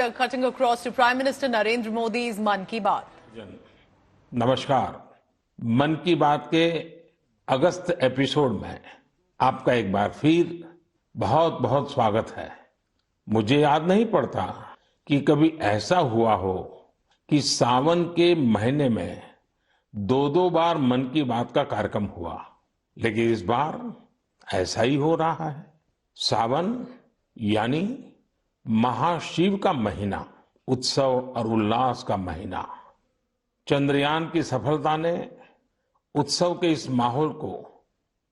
Cutting across to Prime Minister Narendra Modi's Mann Ki Baat. नमस्कार। मन की बात के अगस्त एपिसोड में आपका एक बार फिर बहुत बहुत स्वागत है। मुझे याद नहीं पड़ता कि कभी ऐसा हुआ हो कि सावन के महीने में दो बार मन की बात का कार्यक्रम हुआ, लेकिन इस बार ऐसा ही हो रहा है। सावन यानी महाशिव का महीना, उत्सव और उल्लास का महीना। चंद्रयान की सफलता ने उत्सव के इस माहौल को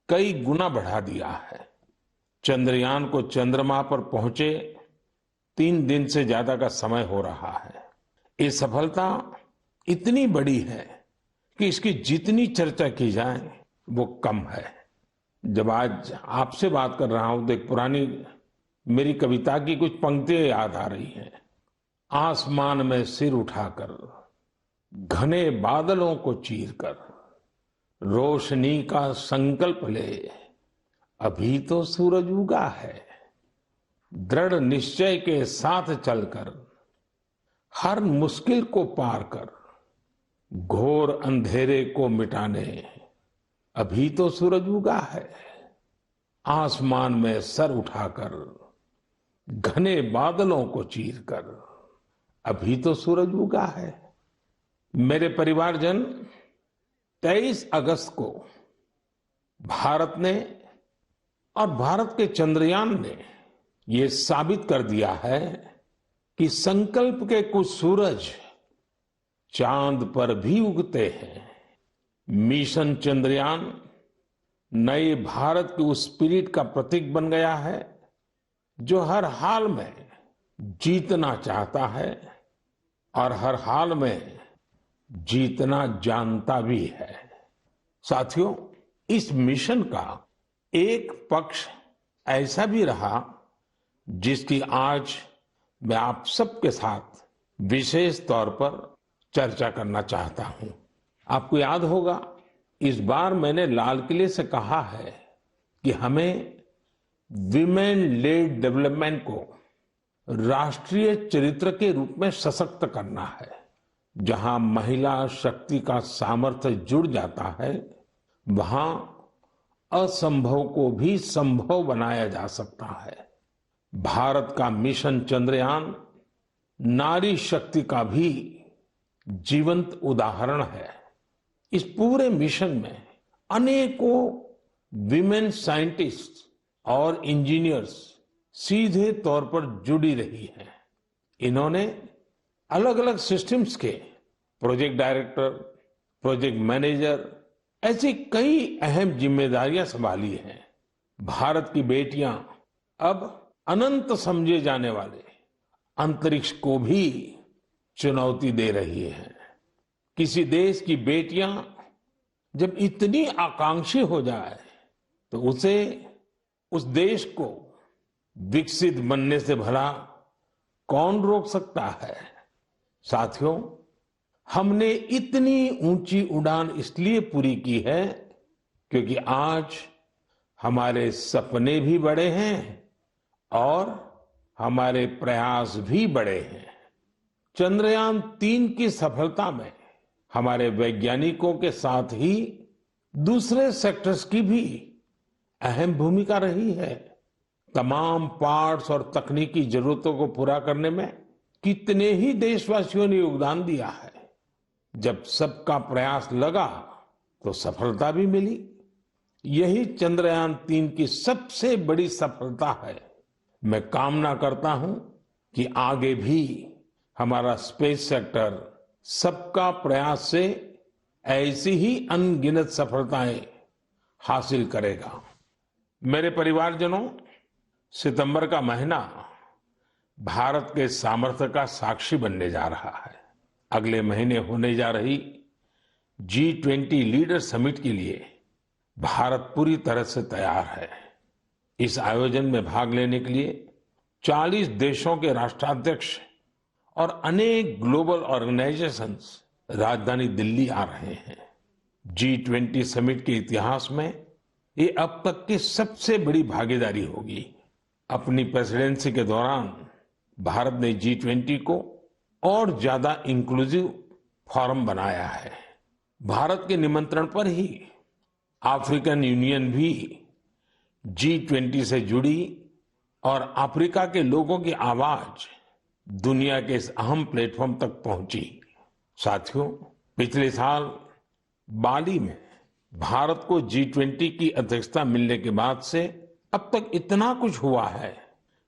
कई गुना बढ़ा दिया है। चंद्रयान को चंद्रमा पर पहुंचे 3 दिन से ज्यादा का समय हो रहा है। ये सफलता इतनी बड़ी है कि इसकी जितनी चर्चा की जाए वो कम है। जब आज आपसे बात कर रहा हूं तो एक पुरानी मेरी कविता की कुछ पंक्तियां याद आ रही हैं। आसमान में सिर उठाकर, घने बादलों को चीरकर, रोशनी का संकल्प ले, अभी तो सूरज उगा है। दृढ़ निश्चय के साथ चलकर, हर मुश्किल को पार कर, घोर अंधेरे को मिटाने, अभी तो सूरज उगा है। आसमान में सर उठाकर, घने बादलों को चीरकर, अभी तो सूरज उगा है। मेरे परिवारजन, 23 अगस्त को भारत ने और भारत के चंद्रयान ने ये साबित कर दिया है कि संकल्प के कुछ सूरज चांद पर भी उगते हैं। मिशन चंद्रयान नए भारत की उस स्पिरिट का प्रतीक बन गया है जो हर हाल में जीतना चाहता है और हर हाल में जीतना जानता भी है। साथियों, इस मिशन का एक पक्ष ऐसा भी रहा जिसकी आज मैं आप सबके साथ विशेष तौर पर चर्चा करना चाहता हूं। आपको याद होगा, इस बार मैंने लाल किले से कहा है कि हमें विमेन लेड डेवलपमेंट को राष्ट्रीय चरित्र के रूप में सशक्त करना है। जहां महिला शक्ति का सामर्थ्य जुड़ जाता है, वहां असंभव को भी संभव बनाया जा सकता है। भारत का मिशन चंद्रयान नारी शक्ति का भी जीवंत उदाहरण है। इस पूरे मिशन में अनेकों विमेन साइंटिस्ट और इंजीनियर्स सीधे तौर पर जुड़ी रही हैं। इन्होंने अलग अलग सिस्टम्स के प्रोजेक्ट डायरेक्टर, प्रोजेक्ट मैनेजर, ऐसी कई अहम जिम्मेदारियां संभाली हैं। भारत की बेटियां अब अनंत समझे जाने वाले अंतरिक्ष को भी चुनौती दे रही हैं। किसी देश की बेटियां जब इतनी आकांक्षी हो जाए तो उसे, उस देश को विकसित बनने से भला कौन रोक सकता है। साथियों, हमने इतनी ऊंची उड़ान इसलिए पूरी की है क्योंकि आज हमारे सपने भी बड़े हैं और हमारे प्रयास भी बड़े हैं। चंद्रयान 3 की सफलता में हमारे वैज्ञानिकों के साथ ही दूसरे सेक्टर्स की भी अहम भूमिका रही है। तमाम पार्ट्स और तकनीकी जरूरतों को पूरा करने में कितने ही देशवासियों ने योगदान दिया है। जब सबका प्रयास लगा तो सफलता भी मिली। यही चंद्रयान 3 की सबसे बड़ी सफलता है। मैं कामना करता हूं कि आगे भी हमारा स्पेस सेक्टर सबका प्रयास से ऐसी ही अनगिनत सफलताएं हासिल करेगा। मेरे परिवारजनों, सितंबर का महीना भारत के सामर्थ्य का साक्षी बनने जा रहा है। अगले महीने होने जा रही G20 लीडर समिट के लिए भारत पूरी तरह से तैयार है। इस आयोजन में भाग लेने के लिए 40 देशों के राष्ट्राध्यक्ष और अनेक ग्लोबल ऑर्गेनाइजेशंस राजधानी दिल्ली आ रहे हैं। G20 समिट के इतिहास में ये अब तक की सबसे बड़ी भागीदारी होगी। अपनी प्रेसिडेंसी के दौरान भारत ने G20 को और ज्यादा इंक्लूसिव फोरम बनाया है। भारत के निमंत्रण पर ही अफ्रीकन यूनियन भी G20 से जुड़ी और अफ्रीका के लोगों की आवाज दुनिया के इस अहम प्लेटफॉर्म तक पहुंची। साथियों, पिछले साल बाली में भारत को G20 की अध्यक्षता मिलने के बाद से अब तक इतना कुछ हुआ है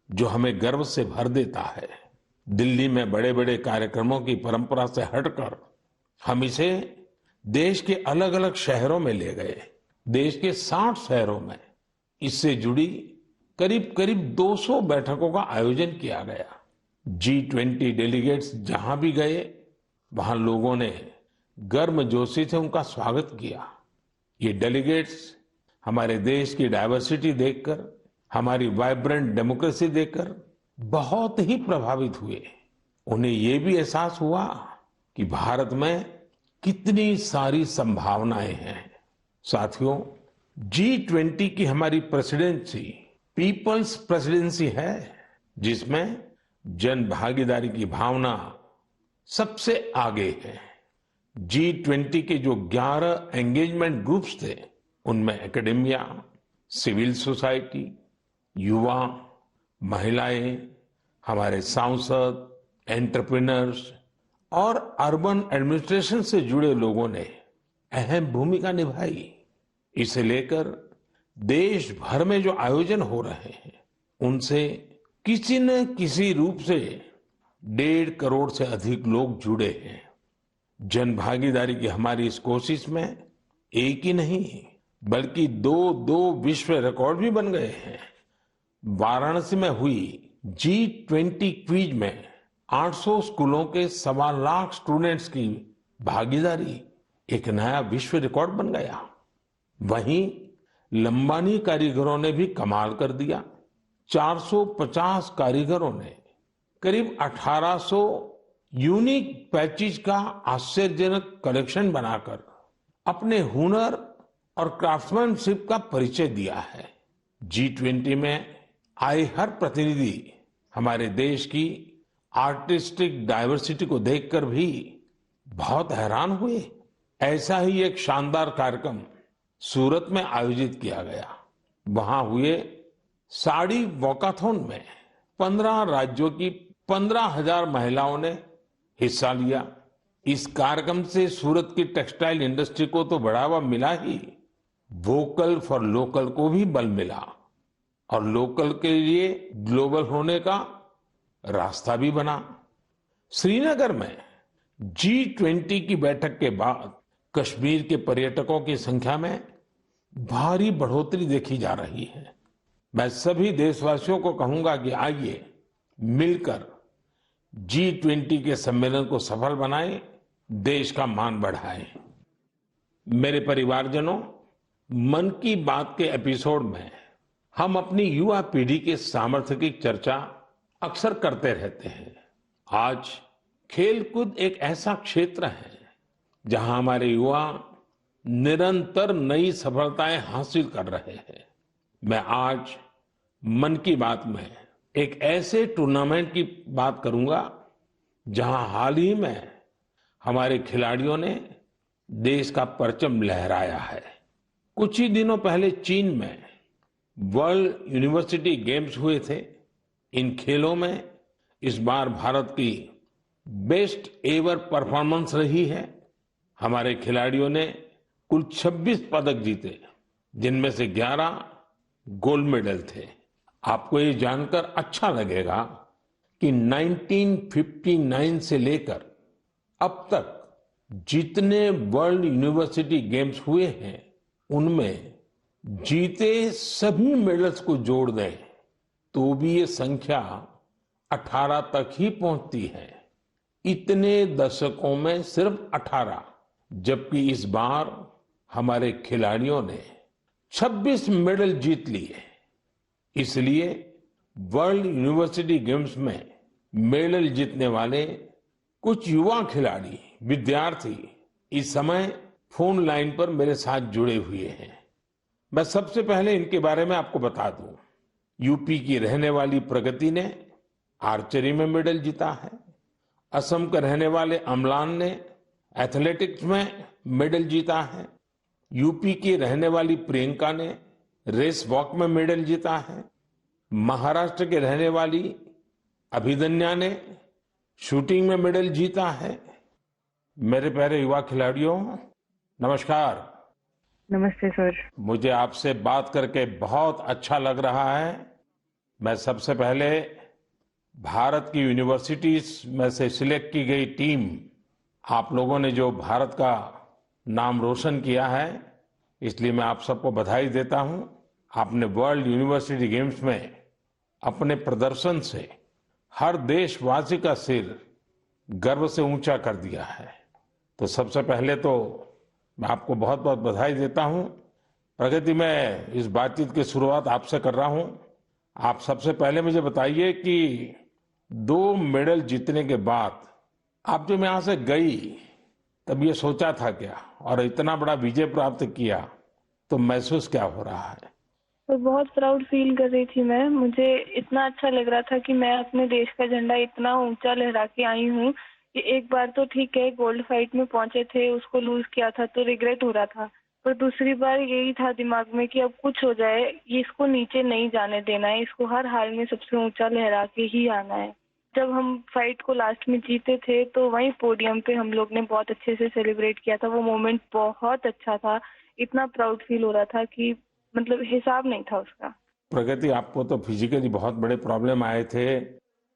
जो हमें गर्व से भर देता है। दिल्ली में बड़े बड़े कार्यक्रमों की परंपरा से हटकर हम इसे देश के अलग अलग शहरों में ले गए। देश के 60 शहरों में इससे जुड़ी करीब करीब 200 बैठकों का आयोजन किया गया। G20 डेलीगेट्स जहां भी गए वहां लोगों ने गर्मजोशी से उनका स्वागत किया। ये डेलीगेट्स हमारे देश की डायवर्सिटी देखकर, हमारी वाइब्रेंट डेमोक्रेसी देखकर बहुत ही प्रभावित हुए। उन्हें ये भी एहसास हुआ कि भारत में कितनी सारी संभावनाएं हैं। साथियों, G20 की हमारी प्रेसिडेंसी पीपल्स प्रेसिडेंसी है, जिसमें जन भागीदारी की भावना सबसे आगे है। G20 के जो 11 एंगेजमेंट ग्रुप्स थे, उनमें एकेडेमिया, सिविल सोसाइटी, युवा, महिलाएं, हमारे सांसद, एंटरप्रेन्योर्स और अर्बन एडमिनिस्ट्रेशन से जुड़े लोगों ने अहम भूमिका निभाई। इसे लेकर देश भर में जो आयोजन हो रहे हैं, उनसे किसी न किसी रूप से 1.5 करोड़ से अधिक लोग जुड़े हैं। जन भागीदारी की हमारी इस कोशिश में एक ही नहीं बल्कि दो विश्व रिकॉर्ड भी बन गए हैं। वाराणसी में हुई G20 क्विज में 800 स्कूलों के 1.25 लाख स्टूडेंट्स की भागीदारी एक नया विश्व रिकॉर्ड बन गया। वहीं लंबानी कारीगरों ने भी कमाल कर दिया। 450 कारीगरों ने करीब 1800 यूनिक पैचेज का आश्चर्यजनक कलेक्शन बनाकर अपने हुनर और क्राफ्ट्समैनशिप का परिचय दिया है। G20 में आए हर प्रतिनिधि हमारे देश की आर्टिस्टिक डाइवर्सिटी को देखकर भी बहुत हैरान हुए। ऐसा ही एक शानदार कार्यक्रम सूरत में आयोजित किया गया। वहां हुए साड़ी वॉकाथॉन में 15 राज्यों की 15,000 महिलाओं ने हिस्सा लिया। इस कार्यक्रम से सूरत की टेक्सटाइल इंडस्ट्री को तो बढ़ावा मिला ही, वोकल फॉर लोकल को भी बल मिला और लोकल के लिए ग्लोबल होने का रास्ता भी बना। श्रीनगर में G20 की बैठक के बाद कश्मीर के पर्यटकों की संख्या में भारी बढ़ोतरी देखी जा रही है। मैं सभी देशवासियों को कहूंगा कि आइए मिलकर G20 के सम्मेलन को सफल बनाएं, देश का मान बढ़ाएं। मेरे परिवारजनों, मन की बात के एपिसोड में हम अपनी युवा पीढ़ी के सामर्थ्य की चर्चा अक्सर करते रहते हैं। आज खेलकूद एक ऐसा क्षेत्र है जहां हमारे युवा निरंतर नई सफलताएं हासिल कर रहे हैं। मैं आज मन की बात में एक ऐसे टूर्नामेंट की बात करूंगा जहां हाल ही में हमारे खिलाड़ियों ने देश का परचम लहराया है। कुछ ही दिनों पहले चीन में वर्ल्ड यूनिवर्सिटी गेम्स हुए थे। इन खेलों में इस बार भारत की बेस्ट एवर परफॉर्मेंस रही है। हमारे खिलाड़ियों ने कुल 26 पदक जीते, जिनमें से 11 गोल्ड मेडल थे। आपको ये जानकर अच्छा लगेगा कि 1959 से लेकर अब तक जितने वर्ल्ड यूनिवर्सिटी गेम्स हुए हैं, उनमें जीते सभी मेडल्स को जोड़ दें तो भी ये संख्या 18 तक ही पहुंचती है। इतने दशकों में सिर्फ 18, जबकि इस बार हमारे खिलाड़ियों ने 26 मेडल जीत लिए। इसलिए वर्ल्ड यूनिवर्सिटी गेम्स में मेडल जीतने वाले कुछ युवा खिलाड़ी, विद्यार्थी इस समय फोन लाइन पर मेरे साथ जुड़े हुए हैं। मैं सबसे पहले इनके बारे में आपको बता दूं। यूपी की रहने वाली प्रगति ने आर्चरी में मेडल जीता है। असम के रहने वाले अम्लान ने एथलेटिक्स में मेडल जीता है। यूपी की रहने वाली प्रियंका ने रेस वॉक में मेडल जीता है। महाराष्ट्र के रहने वाली अभिदन्या ने शूटिंग में मेडल जीता है। मेरे प्यारे युवा खिलाड़ियों, नमस्कार। नमस्ते सर। मुझे आपसे बात करके बहुत अच्छा लग रहा है। मैं सबसे पहले भारत की यूनिवर्सिटीज में से सिलेक्ट की गई टीम, आप लोगों ने जो भारत का नाम रोशन किया है, इसलिए मैं आप सबको बधाई देता हूं। आपने वर्ल्ड यूनिवर्सिटी गेम्स में अपने प्रदर्शन से हर देशवासी का सिर गर्व से ऊंचा कर दिया है। तो सबसे पहले तो मैं आपको बहुत बहुत बधाई देता हूं। प्रगति, मैं इस बातचीत की शुरुआत आपसे कर रहा हूं। आप सबसे पहले मुझे बताइए कि 2 मेडल जीतने के बाद आप जब यहां से गई तब ये सोचा था क्या, और इतना बड़ा विजय प्राप्त किया तो महसूस क्या हो रहा है? तो बहुत प्राउड फील कर रही थी मैं। मुझे इतना अच्छा लग रहा था कि मैं अपने देश का झंडा इतना ऊंचा लहरा के आई हूँ कि एक बार तो ठीक है गोल्ड फाइट में पहुंचे थे, उसको लूज किया था तो रिग्रेट हो रहा था, पर दूसरी बार यही था दिमाग में कि अब कुछ हो जाए, ये इसको नीचे नहीं जाने देना है, इसको हर हाल में सबसे ऊंचा लहरा के ही आना है। जब हम फाइट को लास्ट में जीते थे तो वहीं पोडियम पे हम लोग ने बहुत अच्छे से सेलिब्रेट किया था। वो मोमेंट बहुत अच्छा था, इतना प्राउड फील हो रहा था कि मतलब हिसाब नहीं था उसका। प्रगति, आपको तो फिजिकली बहुत बड़े प्रॉब्लम आए थे,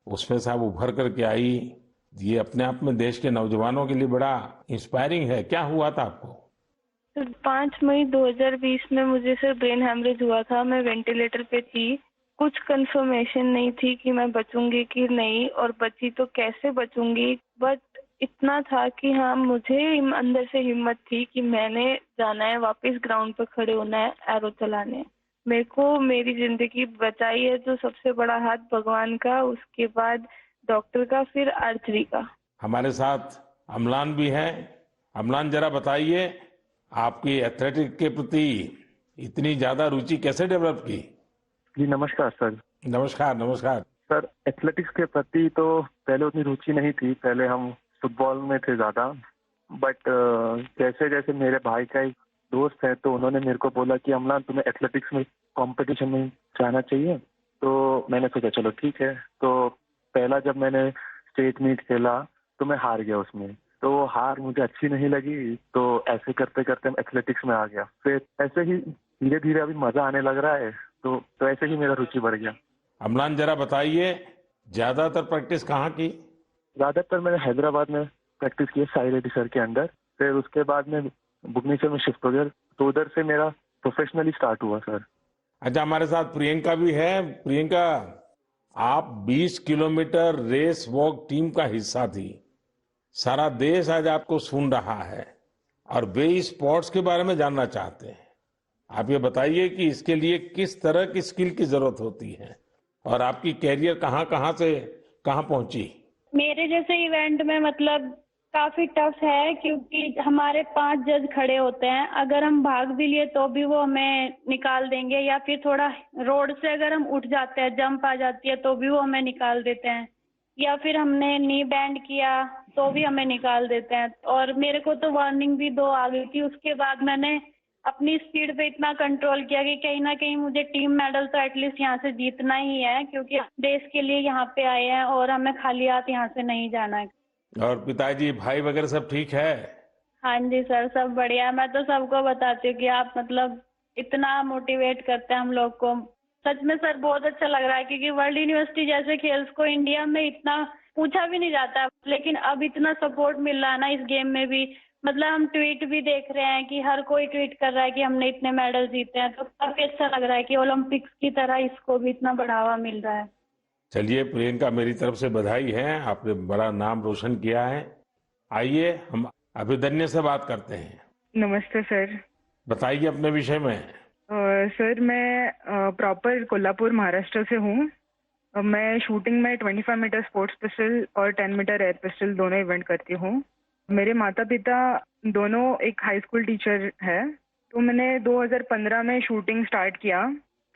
उसमें से आप उभर करके आई। ये अपने आप में देश के नौजवानों के लिए बड़ा इंस्पायरिंग है। क्या हुआ था आपको? तो 5 मई 2020 में मुझे सिर्फ ब्रेन हैमरेज हुआ था। मैं वेंटिलेटर पे थी, कुछ कंफर्मेशन नहीं थी कि मैं बचूंगी कि नहीं, और बची तो कैसे बचूंगी, बट इतना था कि हाँ मुझे अंदर से हिम्मत थी कि मैंने जाना है, वापस ग्राउंड पर खड़े होना है, एरो चलाने। मेरे को मेरी जिंदगी बचाई है जो सबसे बड़ा हाथ भगवान का, उसके बाद डॉक्टर का, फिर आर्चरी का। हमारे साथ अम्लान भी है। अम्लान, जरा बताइए, आपकी एथलेटिक के प्रति इतनी ज्यादा रुचि कैसे डेवलप की? जी नमस्कार सर। नमस्कार, नमस्कार। सर, एथलेटिक्स के प्रति तो पहले उतनी रुचि नहीं थी, पहले हम फुटबॉल में थे ज़्यादा। बट जैसे जैसे मेरे भाई का एक दोस्त है तो उन्होंने मेरे को बोला कि अम्लान तुम्हें एथलेटिक्स में कंपटीशन में जाना चाहिए। तो मैंने सोचा चलो ठीक है। तो पहला जब मैंने स्टेट मीट खेला तो मैं हार गया उसमें, तो वो हार मुझे अच्छी नहीं लगी। तो ऐसे करते करते मैं एथलेटिक्स में आ गया। फिर ऐसे ही धीरे धीरे अभी मजा आने लग रहा है, तो ऐसे ही मेरा रुचि बढ़ गया। अम्लान, जरा बताइए, ज्यादातर प्रैक्टिस कहाँ की? ज्यादातर मैंने हैदराबाद में प्रैक्टिस की है, साई रेड्डी सर के अंडर। फिर उसके बाद में भुवनेश्वर में शिफ्ट हो गया, तो उधर से मेरा प्रोफेशनली स्टार्ट हुआ सर। अच्छा, हमारे साथ प्रियंका भी है। प्रियंका, आप 20 किलोमीटर रेस वॉक टीम का हिस्सा थी। सारा देश आज आपको सुन रहा है और वे इस स्पोर्ट्स के बारे में जानना चाहते हैं। आप ये बताइए कि इसके लिए किस तरह की स्किल की जरूरत होती है और आपकी कैरियर कहाँ कहाँ से कहाँ पहुंची? मेरे जैसे इवेंट में मतलब काफी टफ है, क्योंकि हमारे 5 जज खड़े होते हैं। अगर हम भाग भी लिए तो भी वो हमें निकाल देंगे, या फिर थोड़ा रोड से अगर हम उठ जाते हैं, जंप आ जाती है तो भी वो हमें निकाल देते हैं, या फिर हमने नी बैंड किया तो भी हमें निकाल देते हैं। और मेरे को तो वार्निंग भी 2 आ गई थी। उसके बाद मैंने अपनी स्पीड पे इतना कंट्रोल किया कि कहीं ना कहीं मुझे टीम मेडल तो एटलीस्ट यहाँ से जीतना ही है, क्योंकि देश के लिए यहाँ पे आए हैं और हमें खाली हाथ यहाँ से नहीं जाना है। और पिताजी, भाई वगैरह सब ठीक है? हाँ जी सर, सब बढ़िया। मैं तो सबको बताती हूँ कि आप मतलब इतना मोटिवेट करते हैं हम लोग को। सच में सर बहुत अच्छा लग रहा है, क्योंकि वर्ल्ड यूनिवर्सिटी जैसे खेल्स को इंडिया में इतना पूछा भी नहीं जाता, लेकिन अब इतना सपोर्ट मिल रहा है ना इस गेम में भी। मतलब हम ट्वीट भी देख रहे हैं कि हर कोई ट्वीट कर रहा है कि हमने इतने मेडल जीते हैं, तो काफी अच्छा लग रहा है कि ओलंपिक्स की तरह इसको भी इतना बढ़ावा मिल रहा है। चलिए प्रियंका, मेरी तरफ से बधाई है, आपने बड़ा नाम रोशन किया है। आइए हम अभिदन्या से बात करते हैं। नमस्ते सर। बताइए अपने विषय में। सर मैं प्रॉपर कोल्हापुर महाराष्ट्र से हूँ। मैं शूटिंग में 25 मीटर स्पोर्ट्स पिस्टल और 10 मीटर एयर पिस्टल दोनों इवेंट करती हूँ। मेरे माता पिता दोनों एक हाई स्कूल टीचर है, तो मैंने 2015 में शूटिंग स्टार्ट किया।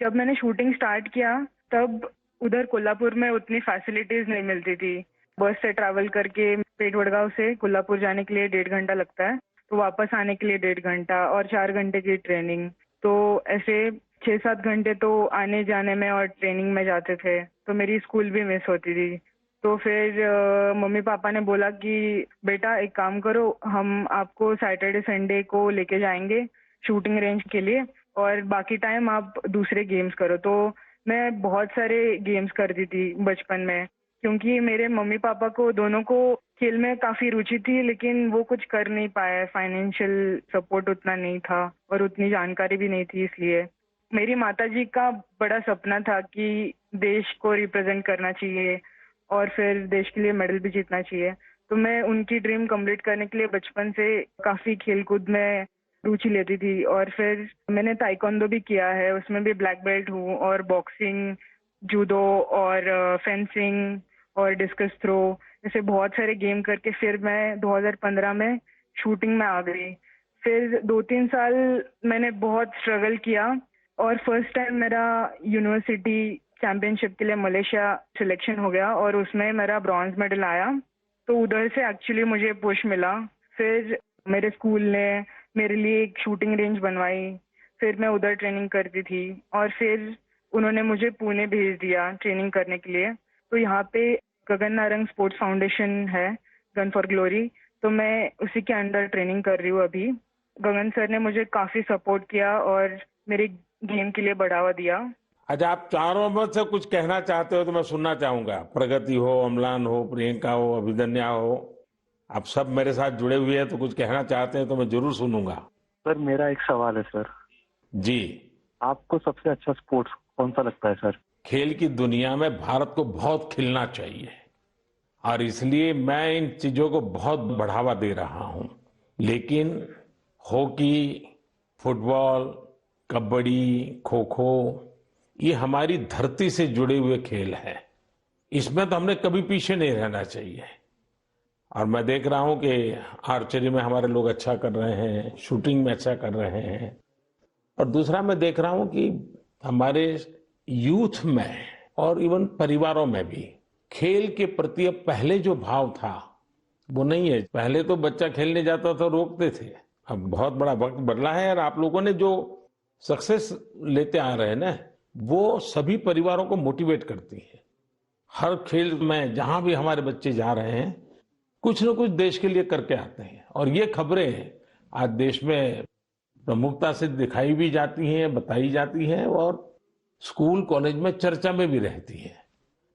जब मैंने शूटिंग स्टार्ट किया तब उधर कोल्हापुर में उतनी फैसिलिटीज नहीं मिलती थी। बस से ट्रैवल करके पेट वडगांव से कोल्हापुर जाने के लिए 1.5 घंटा लगता है, तो वापस आने के लिए 1.5 घंटा और 4 घंटे की ट्रेनिंग। तो ऐसे 6-7 घंटे तो आने जाने में और ट्रेनिंग में जाते थे, तो मेरी स्कूल भी मिस होती थी। तो फिर मम्मी पापा ने बोला कि बेटा एक काम करो, हम आपको सैटरडे संडे को लेके जाएंगे शूटिंग रेंज के लिए और बाकी टाइम आप दूसरे गेम्स करो। तो मैं बहुत सारे गेम्स करती थी बचपन में, क्योंकि मेरे मम्मी पापा को दोनों को खेल में काफी रुचि थी, लेकिन वो कुछ कर नहीं पाए, फाइनेंशियल सपोर्ट उतना नहीं था और उतनी जानकारी भी नहीं थी। इसलिए मेरी माताजी का बड़ा सपना था कि देश को रिप्रेजेंट करना चाहिए और फिर देश के लिए मेडल भी जीतना चाहिए। तो मैं उनकी ड्रीम कंप्लीट करने के लिए बचपन से काफी खेलकूद में रुचि लेती थी और फिर मैंने ताइक्वांडो भी किया है, उसमें भी ब्लैक बेल्ट हूँ और बॉक्सिंग, जूडो और फेंसिंग और डिस्कस थ्रो, ऐसे बहुत सारे गेम करके फिर मैं 2015 में शूटिंग में आ गई। फिर 2-3 साल मैंने बहुत स्ट्रगल किया और फर्स्ट टाइम मेरा यूनिवर्सिटी चैंपियनशिप के लिए मलेशिया सिलेक्शन हो गया और उसमें मेरा ब्रॉन्ज मेडल आया। तो उधर से एक्चुअली मुझे पुश मिला। फिर मेरे स्कूल ने मेरे लिए एक शूटिंग रेंज बनवाई, फिर मैं उधर ट्रेनिंग करती थी और फिर उन्होंने मुझे पुणे भेज दिया ट्रेनिंग करने के लिए। तो यहाँ पे गगन नारंग स्पोर्ट्स फाउंडेशन है, गन फॉर ग्लोरी, तो मैं उसी के अंडर ट्रेनिंग कर रही हूँ अभी। गगन सर ने मुझे काफी सपोर्ट किया और मेरे गेम के लिए बढ़ावा दिया। अच्छा, आप चारों में से कुछ कहना चाहते हो तो मैं सुनना चाहूंगा। प्रगति हो, अम्लान हो, प्रियंका हो, अभिदन्या हो, आप सब मेरे साथ जुड़े हुए हैं, तो कुछ कहना चाहते हैं तो मैं जरूर सुनूंगा। सर मेरा एक सवाल है सर। जी। आपको सबसे अच्छा स्पोर्ट्स कौन सा लगता है सर? खेल की दुनिया में भारत को बहुत खिलना चाहिए और इसलिए मैं इन चीजों को बहुत बढ़ावा दे रहा हूं। लेकिन हॉकी, फुटबॉल, कबड्डी, खो खो, ये हमारी धरती से जुड़े हुए खेल हैं। इसमें तो हमने कभी पीछे नहीं रहना चाहिए। और मैं देख रहा हूं कि आर्चरी में हमारे लोग अच्छा कर रहे हैं, शूटिंग में अच्छा कर रहे हैं। और दूसरा मैं देख रहा हूं कि हमारे यूथ में और इवन परिवारों में भी खेल के प्रति अब पहले जो भाव था वो नहीं है। पहले तो बच्चा खेलने जाता था रोकते थे, अब बहुत बड़ा वक्त बदला है और आप लोगों ने जो सक्सेस लेते आ रहे हैं ना, वो सभी परिवारों को मोटिवेट करती है। हर खेल में जहां भी हमारे बच्चे जा रहे हैं कुछ न कुछ देश के लिए करके आते हैं और ये खबरें आज देश में प्रमुखता से दिखाई भी जाती हैं, बताई जाती हैं और स्कूल कॉलेज में चर्चा में भी रहती है।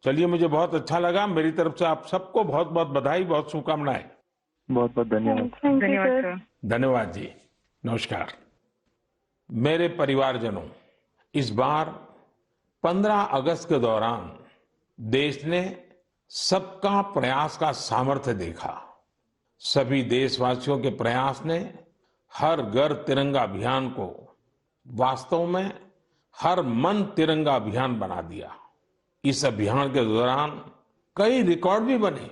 चलिए, मुझे बहुत अच्छा लगा। मेरी तरफ से आप सबको बहुत बहुत बधाई, बहुत शुभकामनाएं। बहुत बहुत धन्यवाद। धन्यवाद सर। धन्यवाद जी, नमस्कार। मेरे परिवारजनों, इस बार 15 अगस्त के दौरान देश ने सबका प्रयास का सामर्थ्य देखा। सभी देशवासियों के प्रयास ने हर घर तिरंगा अभियान को वास्तव में हर मन तिरंगा अभियान बना दिया। इस अभियान के दौरान कई रिकॉर्ड भी बने।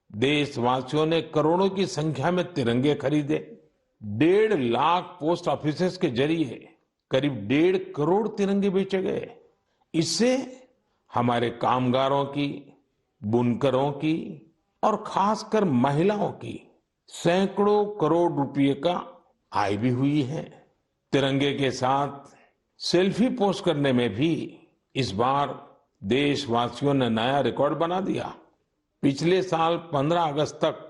देशवासियों ने करोड़ों की संख्या में तिरंगे खरीदे। 1.5 लाख पोस्ट ऑफिसेस के जरिए करीब 1.5 करोड़ तिरंगे बेचे गए। इससे हमारे कामगारों की, बुनकरों की और खासकर महिलाओं की सैकड़ों करोड़ रुपए का आय भी हुई है। तिरंगे के साथ सेल्फी पोस्ट करने में भी इस बार देशवासियों ने नया रिकॉर्ड बना दिया। पिछले साल 15 अगस्त तक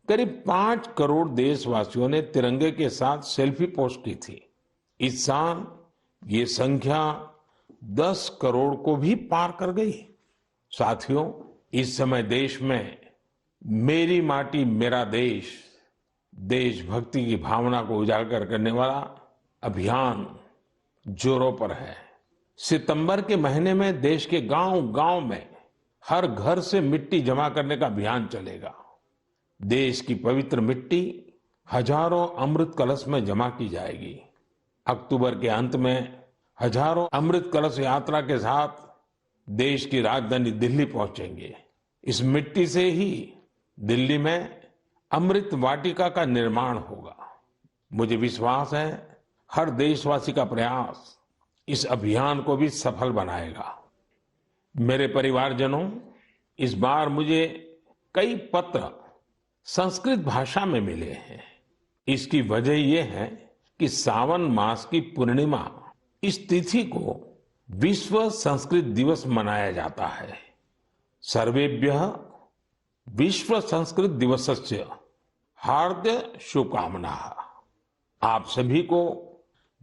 करीब 5 करोड़ देशवासियों ने तिरंगे के साथ सेल्फी पोस्ट की थी। इस साल ये संख्या 10 करोड़ को भी पार कर गई। साथियों, इस समय देश में मेरी माटी मेरा देश, देशभक्ति की भावना को उजागर करने वाला अभियान जोरों पर है। सितंबर के महीने में देश के गांव-गांव में हर घर से मिट्टी जमा करने का अभियान चलेगा। देश की पवित्र मिट्टी हजारों अमृत कलश में जमा की जाएगी। अक्टूबर के अंत में हजारों अमृत कलश यात्रा के साथ देश की राजधानी दिल्ली पहुंचेंगे। इस मिट्टी से ही दिल्ली में अमृत वाटिका का निर्माण होगा। मुझे विश्वास है हर देशवासी का प्रयास इस अभियान को भी सफल बनाएगा। मेरे परिवारजनों, इस बार मुझे कई पत्र संस्कृत भाषा में मिले हैं। इसकी वजह यह है कि सावन मास की पूर्णिमा इस तिथि को विश्व संस्कृत दिवस मनाया जाता है। सर्वेभ्यः विश्व संस्कृत दिवसस्य हार्दिक शुभकामनाः। आप सभी को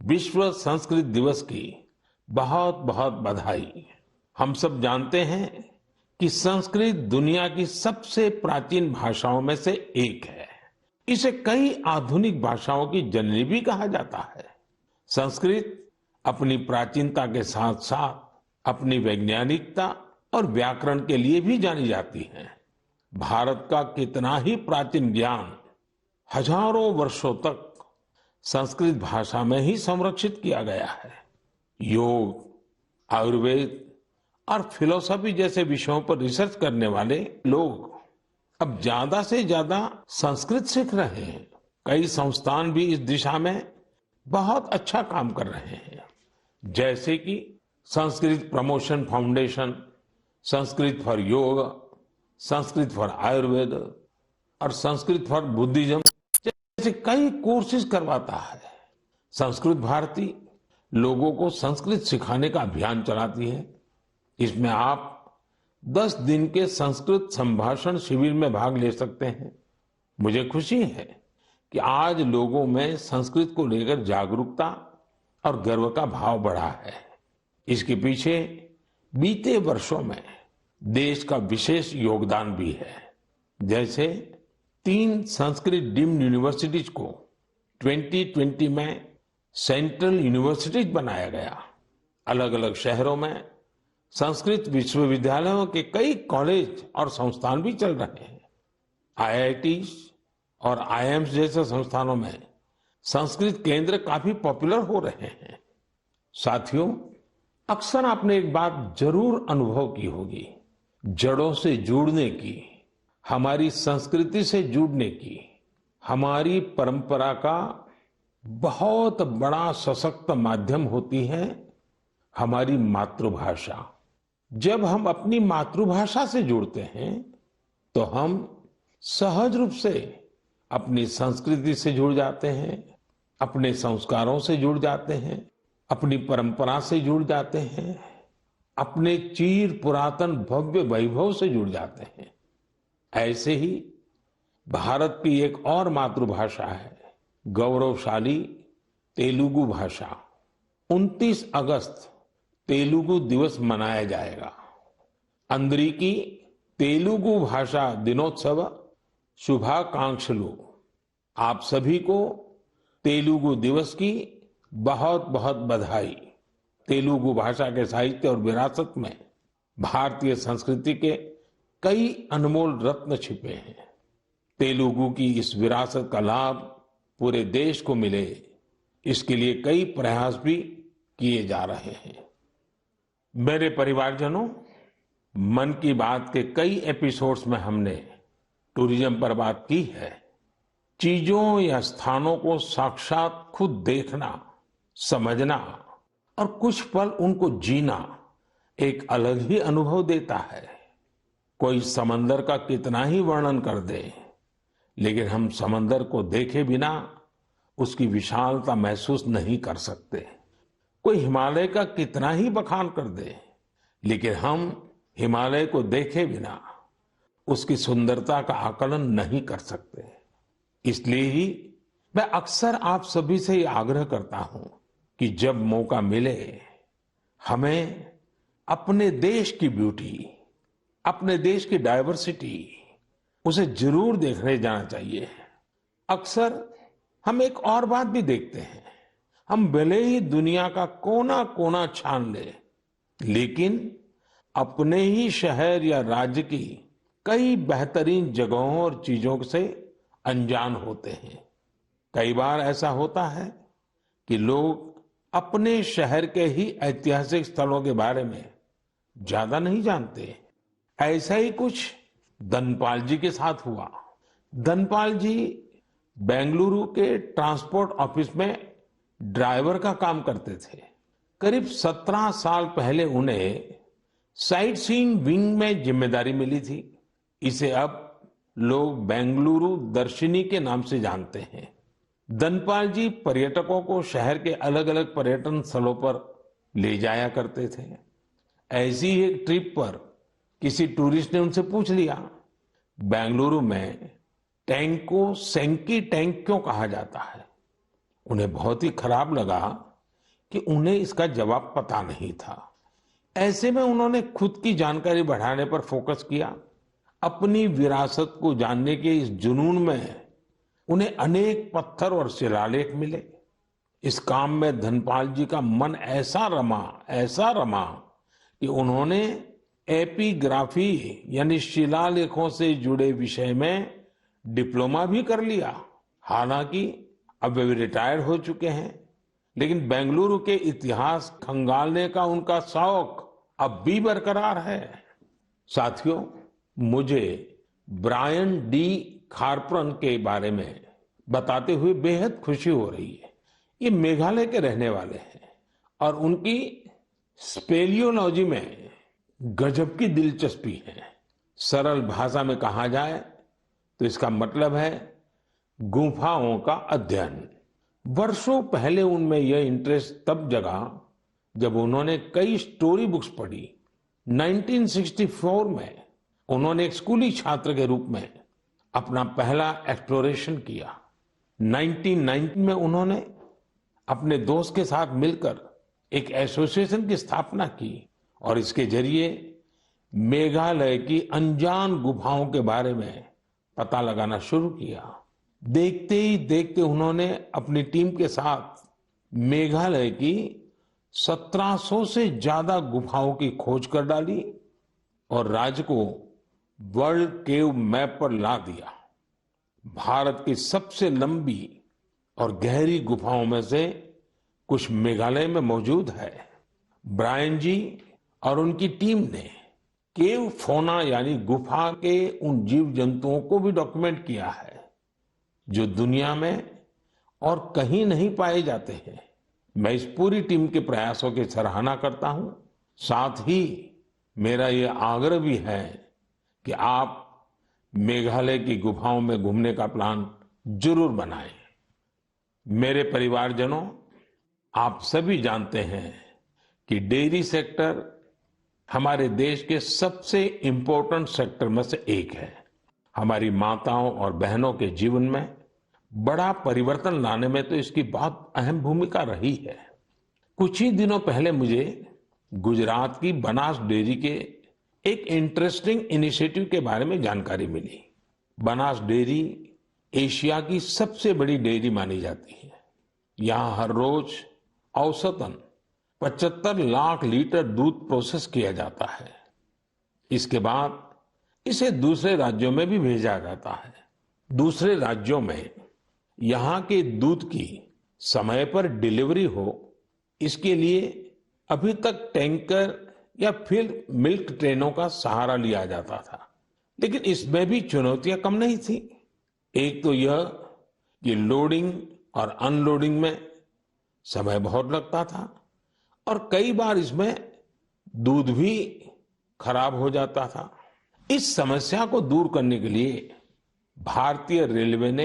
विश्व संस्कृत दिवस की बहुत बहुत बधाई। हम सब जानते हैं कि संस्कृत दुनिया की सबसे प्राचीन भाषाओं में से एक है। इसे कई आधुनिक भाषाओं की जननी भी कहा जाता है। संस्कृत अपनी प्राचीनता के साथ साथ अपनी वैज्ञानिकता और व्याकरण के लिए भी जानी जाती है। भारत का कितना ही प्राचीन ज्ञान हजारों वर्षों तक संस्कृत भाषा में ही संरक्षित किया गया है। योग, आयुर्वेद और फिलॉसफी जैसे विषयों पर रिसर्च करने वाले लोग अब ज्यादा से ज्यादा संस्कृत सीख रहे हैं। कई संस्थान भी इस दिशा में बहुत अच्छा काम कर रहे हैं, जैसे कि Sanskrit promotion foundation, Sanskrit for योग, संस्कृत फॉर आयुर्वेद और संस्कृत फॉर बुद्धिज्म जैसे कई कोर्सेज करवाता है। संस्कृत भारती लोगों को संस्कृत सिखाने का अभियान चलाती है। इसमें आप 10 दिन के संस्कृत संभाषण शिविर में भाग ले सकते हैं। मुझे खुशी है कि आज लोगों में संस्कृत को लेकर जागरूकता और गर्व का भाव बढ़ा है। इसके पीछे बीते वर्षों में देश का विशेष योगदान भी है। जैसे 3 संस्कृत डीम्ड यूनिवर्सिटीज को 2020 में सेंट्रल यूनिवर्सिटीज बनाया गया। अलग अलग शहरों में संस्कृत विश्वविद्यालयों के कई कॉलेज और संस्थान भी चल रहे हैं। आईआईटीज और आईआईएम्स जैसे संस्थानों में संस्कृत केंद्र काफी पॉपुलर हो रहे हैं। साथियों, अक्सर आपने एक बात जरूर अनुभव की होगी, जड़ों से जुड़ने की, हमारी संस्कृति से जुड़ने की। हमारी परंपरा का बहुत बड़ा सशक्त माध्यम होती है हमारी मातृभाषा। जब हम अपनी मातृभाषा से जुड़ते हैं तो हम सहज रूप से अपनी संस्कृति से जुड़ जाते हैं, अपने संस्कारों से जुड़ जाते हैं, अपनी परंपरा से जुड़ जाते हैं, अपने चीर पुरातन भव्य वैभव से जुड़ जाते हैं। ऐसे ही भारत की एक और मातृभाषा है, गौरवशाली तेलुगु भाषा। 29 अगस्त तेलुगु दिवस मनाया जाएगा। अंद्रिकी तेलुगु भाषा दिनोत्सव शुभाकांक्षलु। आप सभी को तेलुगु दिवस की बहुत बहुत बधाई। तेलुगु भाषा के साहित्य और विरासत में भारतीय संस्कृति के कई अनमोल रत्न छिपे हैं। तेलुगु की इस विरासत का लाभ पूरे देश को मिले, इसके लिए कई प्रयास भी किए जा रहे हैं। मेरे परिवारजनों, मन की बात के कई एपिसोड्स में हमने टूरिज्म पर बात की है। चीजों या स्थानों को साक्षात खुद देखना, समझना और कुछ पल उनको जीना एक अलग ही अनुभव देता है। कोई समंदर का कितना ही वर्णन कर दे, लेकिन हम समंदर को देखे बिना उसकी विशालता महसूस नहीं कर सकते। कोई हिमालय का कितना ही बखान कर दे, लेकिन हम हिमालय को देखे बिना उसकी सुंदरता का आकलन नहीं कर सकते। इसलिए ही मैं अक्सर आप सभी से ये आग्रह करता हूं कि जब मौका मिले हमें अपने देश की ब्यूटी, अपने देश की डायवर्सिटी, उसे जरूर देखने जाना चाहिए। अक्सर हम एक और बात भी देखते हैं, हम भले ही दुनिया का कोना कोना छान ले, लेकिन अपने ही शहर या राज्य की कई बेहतरीन जगहों और चीजों से अनजान होते हैं। कई बार ऐसा होता है कि लोग अपने शहर के ही ऐतिहासिक स्थलों के बारे में ज्यादा नहीं जानते। ऐसा ही कुछ धनपाल जी के साथ हुआ। धनपाल जी बेंगलुरु के ट्रांसपोर्ट ऑफिस में ड्राइवर का काम करते थे। करीब 17 साल पहले उन्हें साइट सीइंग विंग में जिम्मेदारी मिली थी। इसे अब लोग बेंगलुरु दर्शिनी के नाम से जानते हैं। धनपाल जी पर्यटकों को शहर के अलग अलग पर्यटन स्थलों पर ले जाया करते थे। ऐसी ही एक ट्रिप पर किसी टूरिस्ट ने उनसे पूछ लिया, बेंगलुरु में टैंक को सेंकी टैंक क्यों कहा जाता है? उन्हें बहुत ही खराब लगा कि उन्हें इसका जवाब पता नहीं था। ऐसे में उन्होंने खुद की जानकारी बढ़ाने पर फोकस किया। अपनी विरासत को जानने के इस जुनून में उन्हें अनेक पत्थर और शिलालेख मिले। इस काम में धनपाल जी का मन ऐसा रमा कि उन्होंने एपिग्राफी यानी शिलालेखों से जुड़े विषय में डिप्लोमा भी कर लिया। हालांकि अब वे रिटायर्ड हो चुके हैं, लेकिन बेंगलुरु के इतिहास खंगालने का उनका शौक अब भी बरकरार है। साथियों, मुझे ब्रायन डी खारप्रन के बारे में बताते हुए बेहद खुशी हो रही है। ये मेघालय के रहने वाले हैं और उनकी स्पेलियोलॉजी में गजब की दिलचस्पी है। सरल भाषा में कहा जाए तो इसका मतलब है गुफाओं का अध्ययन। वर्षों पहले उनमें यह इंटरेस्ट तब जगा जब उन्होंने कई स्टोरी बुक्स पढ़ी। 1964 में उन्होंने एक स्कूली छात्र के रूप में अपना पहला एक्सप्लोरेशन किया। 1990 में उन्होंने अपने दोस्त के साथ मिलकर एक एसोसिएशन की स्थापना की और इसके जरिए मेघालय की अनजान गुफाओं के बारे में पता लगाना शुरू किया। देखते ही देखते उन्होंने अपनी टीम के साथ मेघालय की 1700 से ज्यादा गुफाओं की खोज कर डाली और राज्य को वर्ल्ड केव मैप पर ला दिया। भारत की सबसे लंबी और गहरी गुफाओं में से कुछ मेघालय में मौजूद है। ब्रायन जी और उनकी टीम ने केव फौना यानी गुफा के उन जीव जंतुओं को भी डॉक्यूमेंट किया है जो दुनिया में और कहीं नहीं पाए जाते हैं। मैं इस पूरी टीम के प्रयासों की सराहना करता हूं। साथ ही मेरा ये आग्रह भी है कि आप मेघालय की गुफाओं में घूमने का प्लान जरूर बनाएं। मेरे परिवारजनों, आप सभी जानते हैं कि डेयरी सेक्टर हमारे देश के सबसे इंपॉर्टेंट सेक्टर में से एक है। हमारी माताओं और बहनों के जीवन में बड़ा परिवर्तन लाने में तो इसकी बहुत अहम भूमिका रही है। कुछ ही दिनों पहले मुझे गुजरात की बनास डेयरी के एक इंटरेस्टिंग इनिशिएटिव के बारे में जानकारी मिली। बनास डेयरी एशिया की सबसे बड़ी डेयरी मानी जाती है। यहाँ हर रोज औसतन 75 लाख लीटर दूध प्रोसेस किया जाता है। इसके बाद इसे दूसरे राज्यों में भी भेजा जाता है। दूसरे राज्यों में यहाँ के दूध की समय पर डिलीवरी हो, इसके लिए अभी तक टैंकर या फिर मिल्क ट्रेनों का सहारा लिया जाता था, लेकिन इसमें भी चुनौतियां कम नहीं थी। एक तो यह कि लोडिंग और अनलोडिंग में समय बहुत लगता था और कई बार इसमें दूध भी खराब हो जाता था। इस समस्या को दूर करने के लिए भारतीय रेलवे ने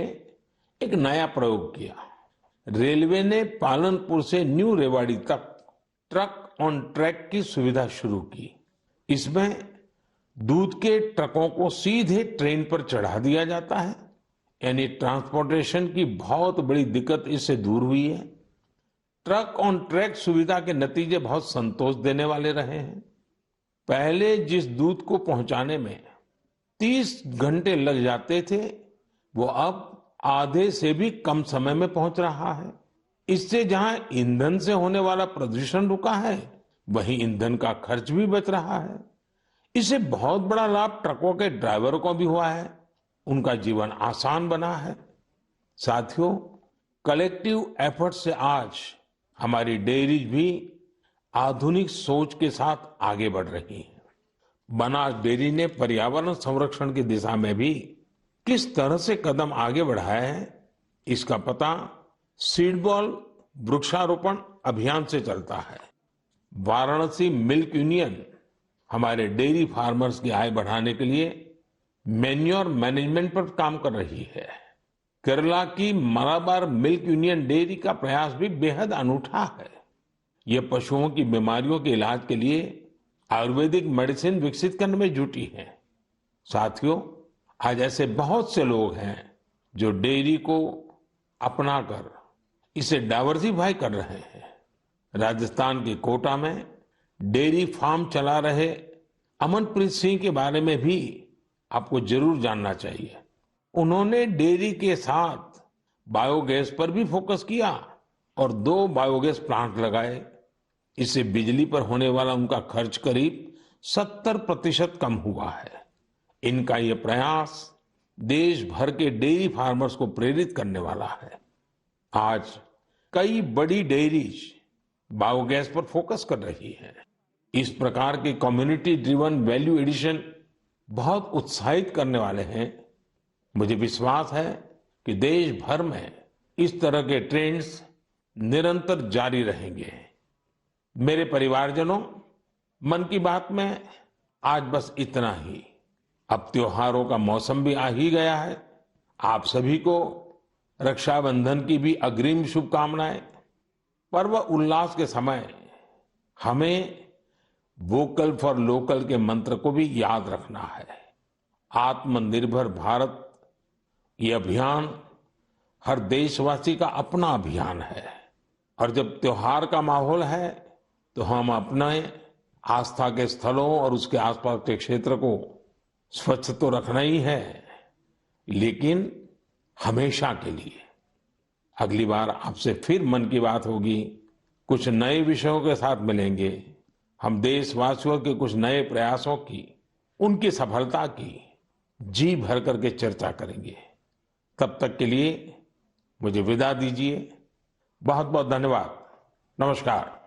एक नया प्रयोग किया। रेलवे ने पालनपुर से न्यू रेवाड़ी तक ट्रक ऑन ट्रैक की सुविधा शुरू की। इसमें दूध के ट्रकों को सीधे ट्रेन पर चढ़ा दिया जाता है, यानी ट्रांसपोर्टेशन की बहुत बड़ी दिक्कत इससे दूर हुई है। ट्रक ऑन ट्रैक सुविधा के नतीजे बहुत संतोष देने वाले रहे हैं। पहले जिस दूध को पहुंचाने में 30 घंटे लग जाते थे, वो अब आधे से भी कम समय में पहुंच रहा है। इससे जहां ईंधन से होने वाला प्रदूषण रुका है, वहीं ईंधन का खर्च भी बच रहा है। इससे बहुत बड़ा लाभ ट्रकों के ड्राइवरों को भी हुआ है, उनका जीवन आसान बना है। साथियों, कलेक्टिव एफर्ट से आज हमारी डेयरीज भी आधुनिक सोच के साथ आगे बढ़ रही है। बनास डेयरी ने पर्यावरण संरक्षण की दिशा में भी किस तरह से कदम आगे बढ़ाया है, इसका पता सीडबॉल वृक्षारोपण अभियान से चलता है। वाराणसी मिल्क यूनियन हमारे डेयरी फार्मर्स की आय बढ़ाने के लिए मैन्योर मैनेजमेंट पर काम कर रही है। केरला की मलाबार मिल्क यूनियन डेयरी का प्रयास भी बेहद अनूठा है। ये पशुओं की बीमारियों के इलाज के लिए आयुर्वेदिक मेडिसिन विकसित करने में जुटी है। साथियों, आज ऐसे बहुत से लोग हैं जो डेयरी को अपनाकर इसे डाइवर्सिफाई कर रहे हैं। राजस्थान के कोटा में डेयरी फार्म चला रहे अमनप्रीत सिंह के बारे में भी आपको जरूर जानना चाहिए। उन्होंने डेयरी के साथ बायोगैस पर भी फोकस किया और 2 बायोगैस प्लांट लगाए। इससे बिजली पर होने वाला उनका खर्च करीब 70% कम हुआ है। इनका ये प्रयास देश भर के डेयरी फार्मर्स को प्रेरित करने वाला है। आज कई बड़ी डेयरीज बायोगैस पर फोकस कर रही हैं। इस प्रकार के कम्युनिटी ड्रिवन वैल्यू एडिशन बहुत उत्साहित करने वाले हैं। मुझे विश्वास है कि देश भर में इस तरह के ट्रेंड्स निरंतर जारी रहेंगे। मेरे परिवारजनों, मन की बात में आज बस इतना ही। अब त्योहारों का मौसम भी आ ही गया है। आप सभी को रक्षाबंधन की भी अग्रिम शुभकामनाएं। पर्व उल्लास के समय हमें वोकल फॉर लोकल के मंत्र को भी याद रखना है। आत्मनिर्भर भारत ये अभियान हर देशवासी का अपना अभियान है और जब त्योहार का माहौल है तो हम अपने आस्था के स्थलों और उसके आसपास के क्षेत्र को स्वच्छ तो रखना ही है, लेकिन हमेशा के लिए। अगली बार आपसे फिर मन की बात होगी, कुछ नए विषयों के साथ मिलेंगे। हम देशवासियों के कुछ नए प्रयासों की, उनकी सफलता की जी भर करके चर्चा करेंगे। तब तक के लिए मुझे विदा दीजिए। बहुत बहुत धन्यवाद। नमस्कार।